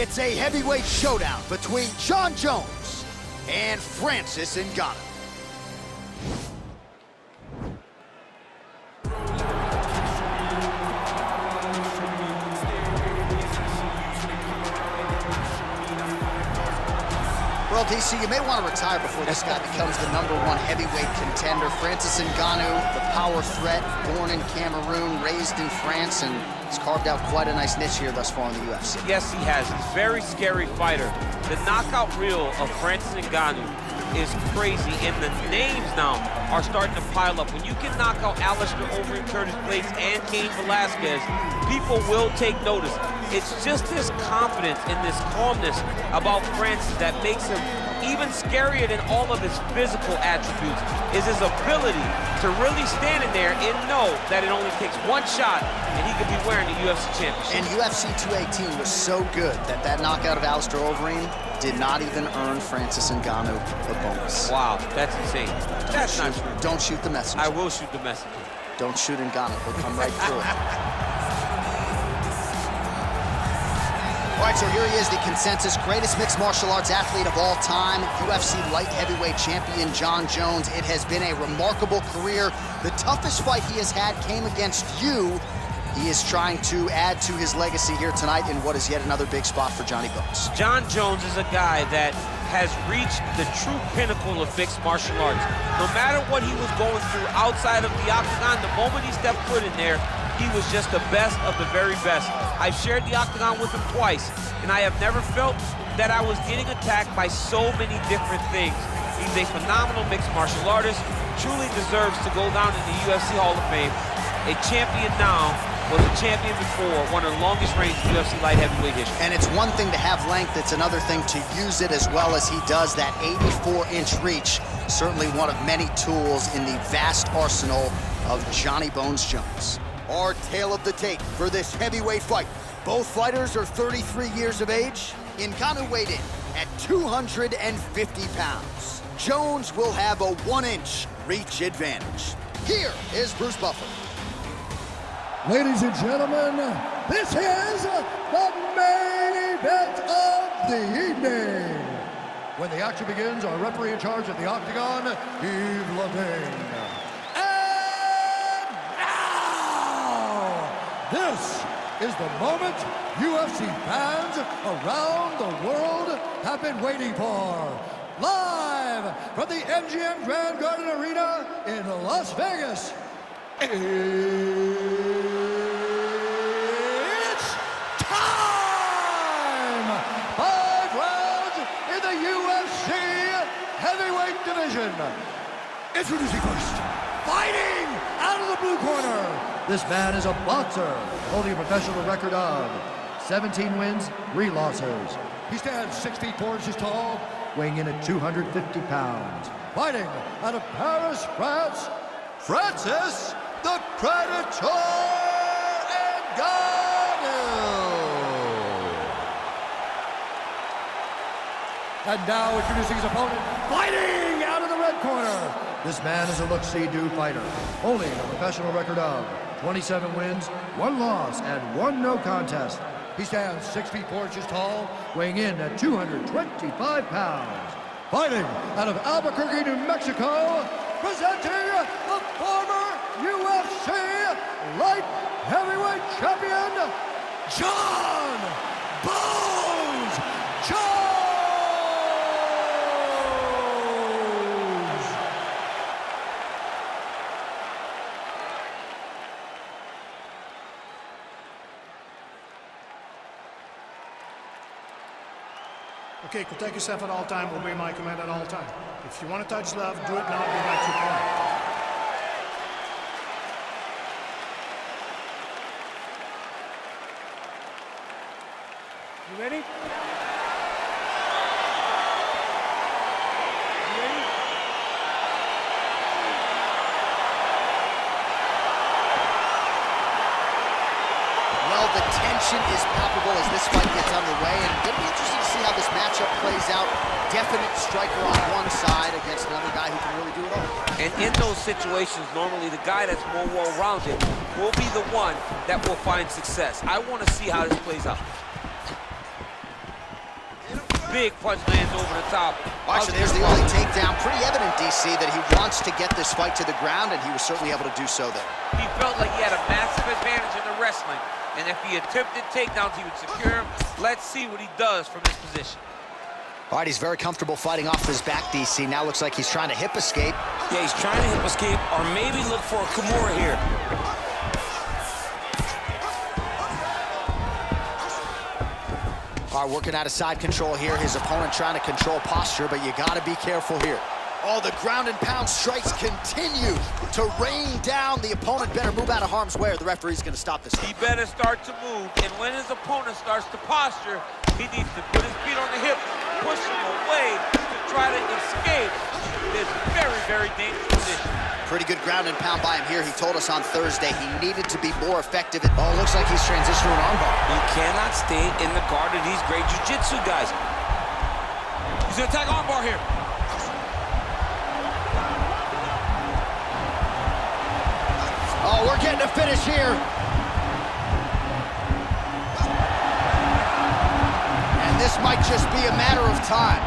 It's a heavyweight showdown between Jon Jones and Francis Ngannou. Well, DC, you may want to retire before this guy becomes the #1 heavyweight contender. Francis Ngannou, the power threat, born in Cameroon, raised in France, and has carved out quite a nice niche here thus far in the UFC. Yes, he has. He's a very scary fighter. The knockout reel of Francis Ngannou is crazy, and the names now are starting to pile up. When you can knock out Alistair Overeem, Curtis Blades, and Cain Velasquez, people will take notice. It's just this confidence and this calmness about Francis that makes him even scarier than all of his physical attributes, is his ability to really stand in there and know that it only takes one shot and he could be wearing the UFC championship. And UFC 218 was so good that that knockout of Alistair Overeem did not even earn Francis Ngannou a bonus. Wow, that's insane. That's not true. Don't shoot the messenger. I will shoot the messenger. Don't shoot Ngannou. He'll come right through it. All right, so here he is, the consensus greatest mixed martial arts athlete of all time, UFC light heavyweight champion Jon Jones. It has been a remarkable career. The toughest fight he has had came against you. He is trying to add to his legacy here tonight in what is yet another big spot for Johnny Bones. Jon Jones is a guy that has reached the true pinnacle of mixed martial arts. No matter what he was going through outside of the octagon, the moment he stepped foot in there, he was just the best of the very best. I've shared the octagon with him twice, and I have never felt that I was getting attacked by so many different things. He's a phenomenal mixed martial artist, truly deserves to go down in the UFC Hall of Fame. A champion now, was a champion before, one of the longest reigns in UFC light heavyweight history. And it's one thing to have length, it's another thing to use it as well as he does. That 84-inch reach, certainly one of many tools in the vast arsenal of Johnny Bones Jones. Our tale of the tape for this heavyweight fight. Both fighters are 33 years of age. Ngannou weighed in at 250 pounds. Jones will have a 1-inch reach advantage. Here is Bruce Buffer. Ladies and gentlemen, this is the main event of the evening. When the action begins, our referee in charge of the octagon, Yves Levine. And now, this is the moment UFC fans around the world have been waiting for. Live from the MGM Grand Garden Arena in Las Vegas. It's time! 5 rounds in the UFC heavyweight division. Introducing first, fighting out of the blue corner. This man is a boxer, holding a professional record of 17 wins, 3 losses. He stands 6 feet 4 inches tall, weighing in at 250 pounds. Fighting out of Paris, France, Francis the Predator Ngannou. And now introducing his opponent, fighting out of the red corner. This man is a look-see-do fighter, holding a professional record of 27 wins, 1 loss, and 1 no contest. He stands 6 feet 4 inches tall, weighing in at 225 pounds. Fighting out of Albuquerque, New Mexico, presenting the former UFC light heavyweight champion, Jon Bones Jones! Okay, protect yourself at all time, obey my command at all time. If you want to touch love, do it now, go back to your corner. You ready? You ready? Well, the tension is palpable as this fight gets underway, and it'll be interesting to see how this matchup plays out. Definite striker on one side against another guy who can really do it all. And in those situations, normally the guy that's more well-rounded will be the one that will find success. I want to see how this plays out. big punch lands over the top. Watch it, there's the only takedown. Pretty evident, DC, that he wants to get this fight to the ground, and he was certainly able to do so there. He felt like he had a massive advantage in the wrestling, and if he attempted takedowns, he would secure him. Let's see what he does from this position. All right, he's very comfortable fighting off his back, DC. Now looks like he's trying to hip escape. Yeah, he's trying to hip escape, or maybe look for a Kimura here. All right, working out of side control here. His opponent trying to control posture, but you got to be careful here. Oh, the ground and pound strikes continue to rain down. The opponent better move out of harm's way, or the referee's going to stop this. He better start to move, and when his opponent starts to posture, he needs to put his feet on the hip, push him away to try to escape this very, very dangerous position. Pretty good ground and pound by him here. He told us on Thursday he needed to be more effective. Oh, looks like he's transitioning an armbar. You cannot stay in the guard of these great jiu-jitsu guys. He's gonna attack armbar here. Oh, we're getting a finish here. And this might just be a matter of time.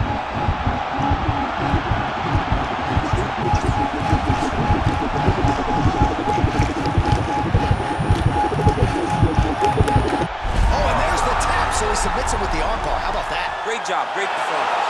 Oh, and there's the tap, so he submits him with the armbar. How about that? Great job, great performance.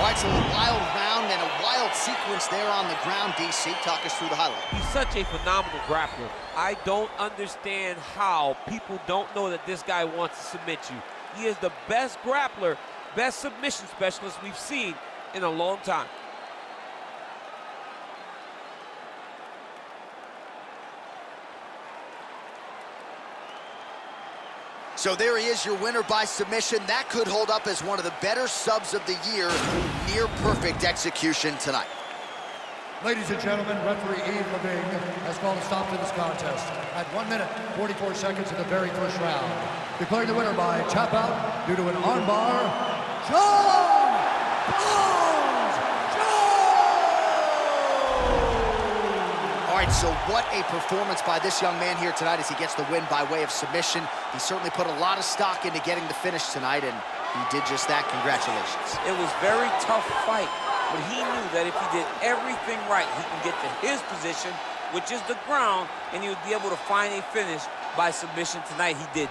All right, so a wild round and a wild sequence there on the ground, DC. Talk us through the highlight. He's such a phenomenal grappler. I don't understand how people don't know that this guy wants to submit you. He is the best grappler, best submission specialist we've seen in a long time. So there he is, your winner by submission. That could hold up as one of the better subs of the year. Near perfect execution tonight. Ladies and gentlemen, referee Ian Levine has called a stop to this contest at 1 minute, 44 seconds of the very first round. Declaring the winner by tap out due to an armbar, Jon Jones! All right, so what a performance by this young man here tonight as he gets the win by way of submission. He certainly put a lot of stock into getting the finish tonight, and he did just that. Congratulations. It was a very tough fight, but he knew that if he did everything right, he can get to his position, which is the ground, and he would be able to find a finish by submission tonight. He did